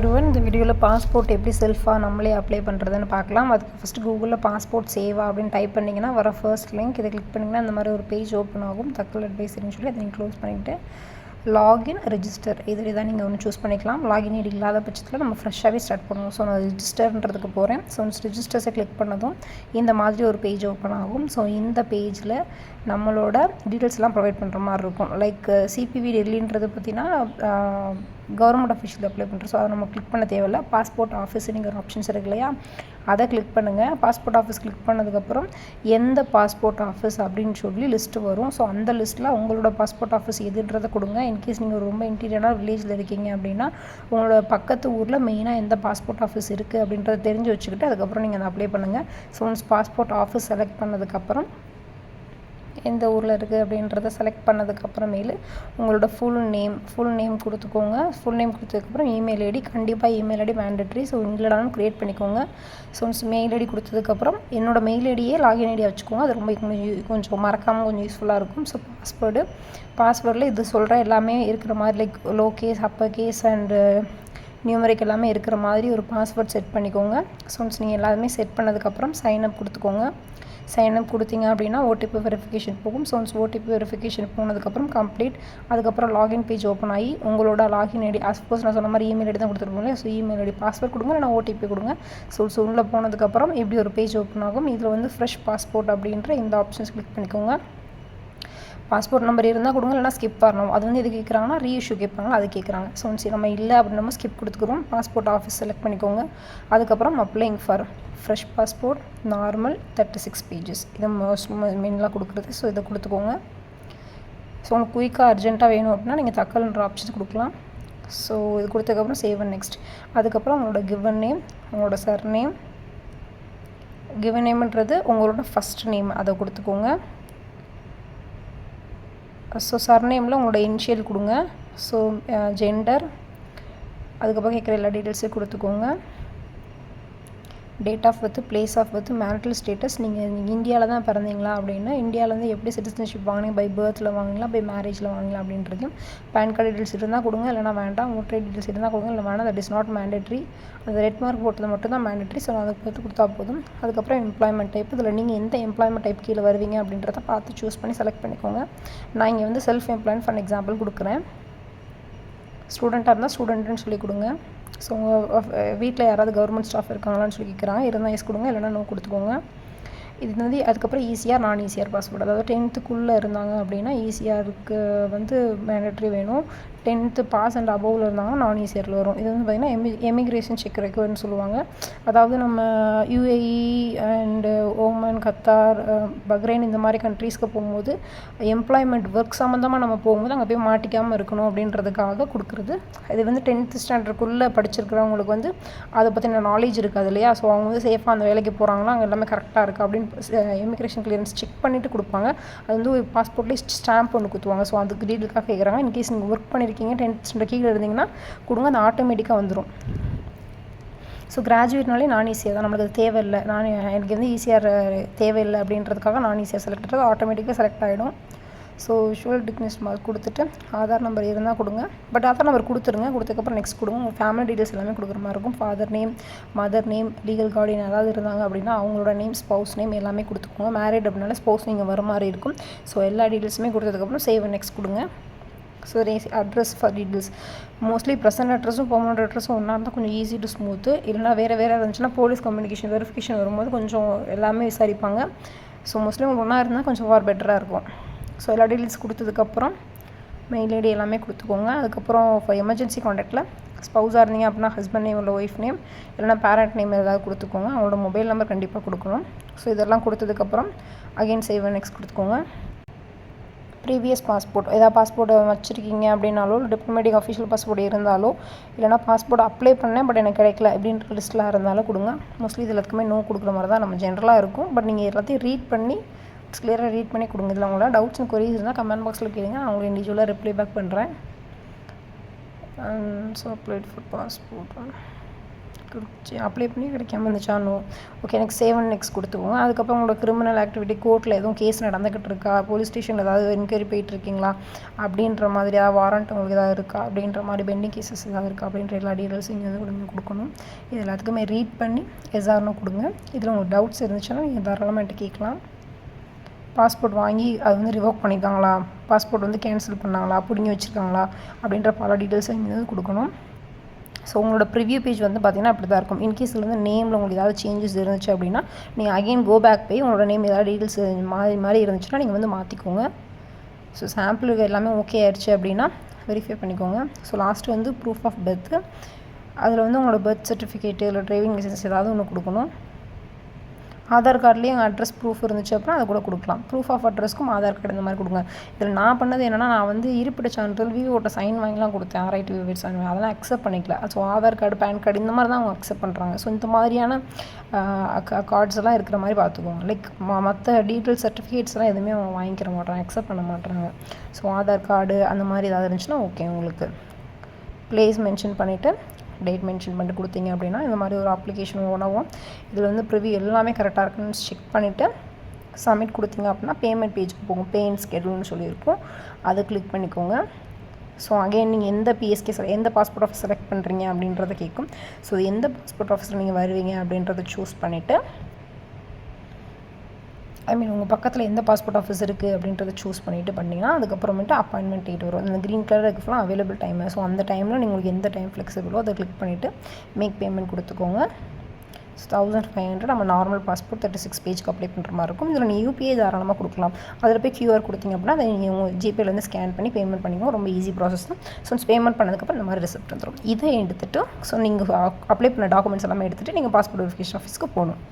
Everyone, இந்த வீடியோவில் passport எப்படி செல்ஃபாக நம்மளே அப்ளை பண்ணுறதுன்னு பார்க்கலாம். அதுக்கு ஃபஸ்ட்டு கூகுளில் பாஸ்போர்ட் சேவா அப்படின்னு டைப் பண்ணிங்கன்னா வர ஃபர்ஸ்ட் லிங்க் இதை கிளிக் பண்ணிங்கன்னா இந்த மாதிரி ஒரு பேஜ் ஓப்பன் ஆகும். தகவல் அட்வைசரின்னு சொல்லி அதை நீங்கள் க்ளோஸ் பண்ணிவிட்டு லாகின் ரெஜிஸ்டர் இதில் தான் நீங்கள் ஒன்று சூஸ் பண்ணிக்கலாம். லாகின் ஐடி இல்லாத பட்சத்தில் நம்ம ஃப்ரெஷ்ஷாகவே ஸ்டார்ட் பண்ணுவோம். ஸோ நான் ரெஜிஸ்டர்ன்றதுக்கு போகிறேன். ஸோ ரெஜிஸ்டர்ஸை கிளிக் பண்ணதும் இந்த மாதிரி ஒரு பேஜ் ஓப்பன் ஆகும். ஸோ இந்த பேஜில் நம்மளோட டீட்டெயில்ஸ்லாம் ப்ரொவைட் பண்ணுற மாதிரி இருக்கும். லைக் சிபிவி டெல்லின்றது பார்த்திங்கன்னா கவர்மெண்ட் ஆஃபீஸில் அப்ளை பண்ணுறோம். ஸோ அதை நம்ம கிளிக் பண்ண தேவையில்லை. பாஸ்போர்ட் ஆஃபீஸுங்கிற ஒரு ஆப்ஷன்ஸ் இருக்கு இல்லையா, அதை கிளிக் பண்ணுங்கள். பாஸ்போர்ட் ஆஃபீஸ் கிளிக் பண்ணதுக்கப்புறம் எந்த பாஸ்போர்ட் ஆஃபீஸ் அப்படின்னு சொல்லி லிஸ்ட்டு வரும். ஸோ அந்த லிஸ்ட்டில் உங்களோட பாஸ்போர்ட் ஆஃபீஸ் எதுன்றதை கொடுங்க. இன்கேஸ் நீங்கள் ரொம்ப இன்டீரியரான வில்லேஜில் இருக்கீங்க அப்படின்னா உங்களோட பக்கத்து ஊரில் மெயினாக எந்த பாஸ்போர்ட் ஆஃபீஸ் இருக்குது அப்படின்றத தெரிஞ்சு வச்சுக்கிட்டு அதுக்கப்புறம் நீங்கள் அதை அப்ளை பண்ணுங்கள். So once passport office select பண்ணதுக்கப்புறம் எந்த ஊரில் இருக்குது அப்படின்றத செலக்ட் பண்ணதுக்கப்புறமேலு உங்களோட ஃபுல் நேம் கொடுத்துக்கோங்க. ஃபுல் நேம் கொடுத்ததுக்கப்புறம் இமெயில் ஐடி, கண்டிப்பாக இமெயில் ஐடி மேண்டட்ரி. ஸோ இங்கிலடாலும் க்ரியேட் பண்ணிக்கோங்க. ஸோ மெயில் ஐடி கொடுத்ததுக்கப்புறம் என்னோடய மெயில் ஐடியே லாகின் ஐடியா வச்சுக்கோங்க. அது ரொம்ப கொஞ்சம் மறக்காமல் கொஞ்சம் யூஸ்ஃபுல்லாக இருக்கும். ஸோ பாஸ்வேர்டில் இது சொல்கிற எல்லாமே இருக்கிற மாதிரி like low case, upper case and numeric எல்லாமே இருக்கிற மாதிரி ஒரு பாஸ்வேர்ட் செட் பண்ணிக்கோங்க. ஸோ நீங்கள் எல்லாருமே செட் பண்ணதுக்கப்புறம் சைன்அப் கொடுத்துக்கோங்க. சைன்அப் கொடுத்தீங்க அப்படின்னா ஓடிபி வெரிஃபிகேஷன் போகும். ஸோ ஓடிபி வெரிஃபிகேஷன் போனதுக்கப்புறம் கம்ப்ளீட். அதுக்கப்புறம் லாகின் பேஜ் ஓப்பன் ஆகி உங்களோட லாகின் ஐடி சப்போஸ் நான் சொன்ன மாதிரி இமெயில் ஐடி தான் கொடுத்துருப்போம். ஸோ இமெயில் ஐடி பாஸ்வேர்ட் கொடுங்க, இல்லைனா ஓடிபி கொடுங்க. ஸோ உள்ளே போனதுக்கப்புறம் இப்படி ஒரு பேஜ் ஓப்பன் ஆகும். இதில் வந்து ஃப்ரெஷ் பாஸ்போர்ட் அப்படின்ற இந்த ஆப்ஷன்ஸ் கிளிக் பண்ணிக்கோங்க. பாஸ்போர்ட் நம்பர் இருந்தால் கொடுங்க, இல்லைனா ஸ்கிப் வரணும். அது வந்து எது கேட்குறாங்கன்னா ரீஇஷ்யூ கேட்பாங்களா, அது கேட்குறாங்க. ஸோ நம்ம இல்லை அப்படின்னு நம்ம ஸ்கிப் கொடுத்துக்கிறோம். பாஸ்போர்ட் ஆஃபீஸ் செலக்ட் பண்ணிக்கோங்க. அதுக்கப்புறம் அப்ளைங் for fresh passport normal 36 pages இதை மெயினாக கொடுக்குறது. ஸோ இதை கொடுத்துக்கோங்க. ஸோ உங்களுக்கு குயிக்காக அர்ஜென்ட்டாக வேணும் அப்படின்னா நீங்கள் தக்கல்ன்ற ஆப்ஷன்ஸ் கொடுக்கலாம். ஸோ இது கொடுத்ததுக்கப்புறம் சேவ் அண்ட் நெக்ஸ்ட். அதுக்கப்புறம் உங்களோட கிவன் நேம், உங்களோட சர்நேம். கிவன் நேம்ன்றது உங்களோட ஃபஸ்ட் நேம், அதை கொடுத்துக்கோங்க. ஸோ சர்நேமில் உங்களோட இனிஷியல் கொடுங்க. ஸோ ஜெண்டர், அதுக்கப்புறம் கேட்குற எல்லா டீட்டெயில்ஸையும் கொடுத்துக்கோங்க. Date of birth, place of birth, marital status. நீங்கள் இந்தியாவில் தான் பிறந்தீங்களா அப்படின்னா இந்தியாவிலேருந்து எப்படி சிட்டிசன்ஷிப் வாங்கினீங்க, பை பர்த்தில் வாங்கிங்களா, பை மேரேஜில் வாங்கிங்களா அப்படின்றதையும். பேன் கார்டு டீட்டெயில்ஸ் இருந்தால் கொடுங்க, இல்லைனா வேண்டாம். ஓட்டர் டீட்டெயில்ஸ் இருந்தால் கொடுங்க, இல்லை வேணாம். That is not mandatory. அது ரெட் மார்க் போட்டது மட்டும் தான் மேண்டட்ரி. ஸோ அதை பார்த்து கொடுத்தா போதும். அதுக்கப்புறம் எம்ப்ளாய்மெண்ட் டைப், இதில் நீங்கள் எந்த எம்ப்ளாய்மெண்ட் டைப் கீழே வருவீங்க அப்படின்றத பார்த்து சூஸ் பண்ணி செலக்ட் பண்ணிக்கோங்க. நான் இங்கே வந்து செல்ஃப் எம்ப்ளாய்மெண்ட் ஃபார் எக்ஸாம்பிள் கொடுக்குறேன். ஸ்டூடெண்ட்டாக இருந்தால் ஸ்டூடெண்ட்டுன்னு சொல்லி கொடுங்க. ஸோ உங்கள் வீட்டில் யாராவது கவர்மெண்ட் ஸ்டாஃப் இருக்காங்களான்னு சொல்லி கேட்குறாங்க. இருந்தால் எஸ் கொடுங்க, இல்லைனா நோ கொடுத்துக்கோங்க. இது வந்து அதுக்கப்புறம் ஈஸியாக நான் ஈஸியாக பாஸ்போர்ட், அதாவது 10th இருந்தாங்க அப்படின்னா ஈஸியாருக்கு வந்து மேண்டட்ரி வேணும். 10th பாஸ் அண்ட் அபோவில் இருந்தாங்கன்னா நான் ஈஸியரில் வரும். இது வந்து பார்த்திங்கன்னா எமிக்ரேஷன் செக் ரெக்வயர்னு சொல்லுவாங்க. அதாவது நம்ம UAE and Oman, Qatar, Bahrain இந்த மாதிரி கண்ட்ரீஸ்க்கு போகும்போது எம்ப்ளாய்மெண்ட் ஒர்க் சம்மந்தமாக நம்ம போகும்போது அங்கே போய் மாட்டிக்காமல் இருக்கணும் அப்படின்றதுக்காக கொடுக்குறது. இது வந்து 10th ஸ்டாண்டர்டுக்குள்ளே படிச்சிருக்கிறவங்களுக்கு வந்து அதை பற்றின நாலேஜ் இருக்காது இல்லையா. ஸோ அவங்க வந்து சேஃபாக அந்த வேலைக்கு போகிறாங்கன்னா அங்கே எல்லாமே கரெக்டாக இருக்குது அப்படின்னு எமிக்ரேஷன் கிளியரன்ஸ் செக் பண்ணிவிட்டு கொடுப்பாங்க. அது வந்து ஒரு பாஸ்போர்ட்லேயே ஸ்டாம்ப் ஒன்று குத்துவாங்க. ஸோ அதுக்கு டீட்டெயிலுக்காக கேட்குறாங்க. இன்கேஸ் நீங்கள் ஒர்க் பண்ணியிருக்கீங்க 10th ஸ்டாண்டர்ட் கீழே இருந்தீங்கன்னா கொடுங்க, அது ஆட்டோமேட்டிக்காக வந்துடும். ஸோ கிராஜுவேட்னாலே நான் ஈஸியாக தான், நம்மளுக்கு அது தேவையில்லை. எனக்கு வந்து ஈஸியாக தேவையில்லை அப்படின்றதுக்காக நான் ஈஸியாக செலக்ட் பண்ணுறது ஆட்டோமேட்டிக்காக செலக்ட் ஆகிடும். ஸோ ஷுவல் டிக்னஸ் மார்க் கொடுத்துட்டு ஆதார் நம்பர் இருந்தால் கொடுங்க. பட் ஆதார் நம்பர் கொடுத்துருங்க. கொடுத்ததுக்கப்புறம் நெக்ஸ்ட் கொடுங்க. உங்கள் ஃபேமிலி டீட்டெயில்ஸ் எல்லாமே கொடுக்குற மாதிரி இருக்கும். Father name, mother name, legal Guardian யாராவது இருந்தாங்க அப்படின்னா அவங்களோட நேம், ஸ்பௌஸ் நேம் எல்லாமே கொடுத்துக்கோங்க. மேரிட் அப்படின்னால ஸ்பௌஸ் நீங்கள் வர மாதிரி இருக்கும். ஸோ எல்லா டீட்டெயில்ஸுமே கொடுத்ததுக்கப்புறம் சேவ் நெக்ஸ்ட் கொடுங்க. So address for details, mostly present அட்ரஸும் பெர்மனன்ட் அட்ரஸும் ஒன்றா இருந்தால் கொஞ்சம் ஈஸி டு ஸ்மூத்து. இல்லைனா வேறு இருந்துச்சுன்னா போலீஸ் கம்யூனிகேஷன் வெரிஃபிகேஷன் வரும்போது கொஞ்சம் எல்லாமே விசாரிப்பாங்க. ஸோ மோஸ்ட்லி உங்களுக்கு ஒன்றா இருந்தால் கொஞ்சம் ஃபார் பெட்டராக இருக்கும். ஸோ எல்லா டீட்டெயில்ஸ் கொடுத்ததுக்கப்புறம் மெயில் ஐடி எல்லாமே கொடுத்துக்கோங்க. அதுக்கப்புறம் ஃபார் எமர்ஜென்சி காண்டாக்டில் ஸ்பௌஸாக இருந்தீங்க அப்படின்னா ஹஸ்பண்ட் நேம், இல்லை ஒய்ஃப் நேம், இல்லைனா பேரண்ட் நேம் ஏதாவது கொடுத்துக்கோங்க. அவங்களோட மொபைல் நம்பர் கண்டிப்பாக கொடுக்கணும். ஸோ இதெல்லாம் கொடுத்ததுக்கப்புறம் அகைன் சேவ் நெக்ஸ்ட் கொடுத்துக்கோங்க. ப்ரீவியஸ் பாஸ்போர்ட், ஏதாவது பாஸ்போர்ட் வச்சுருக்கீங்க அப்படின்னாலோ, டிப்ளமேட்டிக் அஃபிஷியல் பாஸ்போர்ட் இருந்தாலோ, இல்லைனா பாஸ்போர்ட் அப்ளை பண்ணேன் பட் எனக்கு கிடைக்கல அப்படின்ற லிஸ்ட்டில் இருந்தாலும் கொடுங்க. மோஸ்ட்லி இது எல்லாத்துக்குமே நோ கொடுக்குற மாதிரி தான் நம்ம ஜென்ரலாக இருக்கும். பட் நீங்கள் எல்லாத்தையும் ரீட் பண்ணி கிளியராக ரீட் பண்ணி கொடுங்க. இதில் உங்களோட டவுட்ஸ் அண்ட் கொரீஸ் இருந்தால் கமெண்ட் பாக்ஸில் கேளுங்க, நான் உங்களுக்கு இண்டிவிஜுவலாக ரிப்ளை பேக் பண்ணுறேன். So applied for passport apply பண்ணி கிடைக்காம இருந்துச்சானோ ஓகே எனக்கு சேவ் அண்ட் நெக்ஸ்ட் கொடுத்துக்கோங்க. அதுக்கப்புறம் உங்களோட கிரிமினல் ஆக்டிவிட்டி கோர்ட்டில் எதுவும் கேஸ் நடந்துக்கிட்டு இருக்கா, போலீஸ் ஸ்டேஷனில் ஏதாவது என்கொயரி போயிட்டுருக்கீங்களா அப்படின்ற மாதிரி, ஏதாவது வாரண்ட் உங்களுக்கு ஏதாவது இருக்கா அப்படின்ற மாதிரி, பெண்டிங் கேசஸ் ஏதாவது இருக்கா அப்படின்ற எல்லா டீட்டெயில்ஸும் இங்கே வந்து கொடுக்கணும். இது எல்லாத்துக்குமே ரீட் பண்ணி எஸ்ஆர்னோ கொடுங்க. இதில் உங்களுக்கு டவுட்ஸ் இருந்துச்சுன்னா நீங்கள் தாராளமாக என்கிட்ட கேட்கலாம். பாஸ்போர்ட் வாங்கி அது வந்து ரிவோக் பண்ணியிருக்காங்களா, பாஸ்போர்ட் வந்து கேன்சல் பண்ணாங்களா, பிடுங்கி வச்சுருக்காங்களா அப்படின்ற பல டீட்டெயில்ஸை இங்கே வந்து கொடுக்கணும். ஸோ உங்களோட ப்ரிவ்யூ பேஜ் வந்து பார்த்திங்கன்னா அப்படி தான் இருக்கும். இன்கேஸ் இதில் வந்து நேமில் உங்களுக்கு ஏதாவது சேஞ்சஸ் இருந்துச்சு அப்படின்னா நீங்கள் அகைன் கோ பேக் போய் உங்களோட நேம் ஏதாவது டீட்டெயில்ஸ் மாதிரி இருந்துச்சுன்னா நீங்கள் வந்து மாற்றிக்கோங்க. ஸோ சாம்பிளுக்கு எல்லாமே ஓகே ஆயிடுச்சு அப்படின்னா வெரிஃபை பண்ணிக்கோங்க. ஸோ லாஸ்ட்டு வந்து ப்ரூஃப் ஆஃப் பர்த்து, அதில் வந்து உங்களோட பர்த் சர்டிஃபிகேட்டு இல்லை டிரைவிங் லைசன்ஸ் ஏதாவது ஒன்று கொடுக்கணும். ஆதார் கார்ட்லேயே எங்கள் அட்ரஸ் ப்ரூஃப் இருந்துச்சு அப்படின்னா அதை கூட கொடுக்கலாம். ப்ரூஃப் ஆஃப் அட்ரஸ்க்கும் ஆதார் கார்டு இந்த மாதிரி கொடுங்க. இதில் நான் பண்ணது என்னென்னா, நான் வந்து இருப்பிடச் சான்றிதழ் விவோட்ட சைன் வாங்கிலாம் கொடுத்தேன், RIT விவேட் சைன் வாங்கி, அதெல்லாம் அக்செப்ட் பண்ணிக்கல. So Aadhaar card, pan card இந்த மாதிரி தான் அவங்க அக்செப்ட் பண்ணுறாங்க. ஸோ இந்த மாதிரியான கார்ட்ஸ் எல்லாம் இருக்கிற மாதிரி பார்த்துக்கோங்க. லைக் மற்ற டீட்டெயில் சர்டிஃபிகேட்ஸ் எல்லாம் எதுவுமே அவங்க வாங்கிக்கிற மாட்டாங்க, அக்செப்ட் பண்ண மாட்டாங்க. ஸோ ஆதார் கார்டு அந்த மாதிரி ஏதாவது இருந்துச்சுன்னா ஓகே. உங்களுக்கு ப்ளேஸ் மென்ஷன் பண்ணிவிட்டு டேட் மென்ஷன் பண்ணிட்டு கொடுத்தீங்க அப்படின்னா இந்த மாதிரி ஒரு அப்ளிகேஷன் உணவும் இதில் வந்து ப்ரிவ்யூ எல்லாமே கரெக்டாக இருக்குன்னு செக் பண்ணிவிட்டு சப்மிட் கொடுத்தீங்க அப்படின்னா பேமெண்ட் பேஜுக்கு போகும். பே அண்ட் ஸ்கெட்யூல்னு சொல்லியிருக்கோம், அதை கிளிக் பண்ணிக்கோங்க. ஸோ அகைன் நீங்கள் எந்த PSK எந்த பாஸ்போர்ட் ஆஃபீஸ் செலக்ட் பண்ணுறீங்க அப்படின்றத கேட்கும். ஸோ எந்த பாஸ்போர்ட் ஆஃபீஸில் நீங்கள் வருவீங்க அப்படின்றத சூஸ் பண்ணிவிட்டு, உங்கள் பக்கத்தில் எந்த பாஸ்போர்ட் ஆஃபீஸ் இருக்குது அப்படின்றத சூஸ் பண்ணிவிட்டு பண்ணிங்கன்னா அதுக்கப்புறமேட்டு அப்பாயின்மெண்ட் டேட் வரும். அந்த க்ரீன் கலர் இருக்குது ஃபுல்லாக அவைலபிள் டைம். ஸோ அந்த டைமில் உங்களுக்கு எந்த டைம் ஃப்ளெக்சிபிளோ அதை கிளிக் பண்ணிவிட்டு மேக் பேமெண்ட் கொடுத்துக்கோங்க. 1500 நம்ம நார்மல் பாஸ்போர்ட் 36 பேஜ்க்கு அப்ளை பண்ணுற மாதிரி இருக்கும். இதில் நீங்கள் UPI தாராளமாக கொடுக்கலாம். அதில் போய் QR கொடுத்தீங்க அப்படின்னா அதை நீங்கள் உங்கள் ஜிபேலேருந்து ஸ்கேன் பண்ணி பேமெண்ட் பண்ணிக்கோங்க. ரொம்ப ஈஸி ப்ராசஸ் தான். ஸோ பேமெண்ட் பண்ணதுக்கப்புறம் இந்த மாதிரி ரிசிப்ட் வந்துடும். இதை எடுத்துகிட்டு ஸோ நீங்கள் அப்ளை பண்ண டாக்குமெண்ட்ஸ் எல்லாமே எடுத்துகிட்டு நீங்கள் பாஸ்போர்ட் வெரிஃபிகேஷன் ஆஃபீஸ்க்கு போகணும்.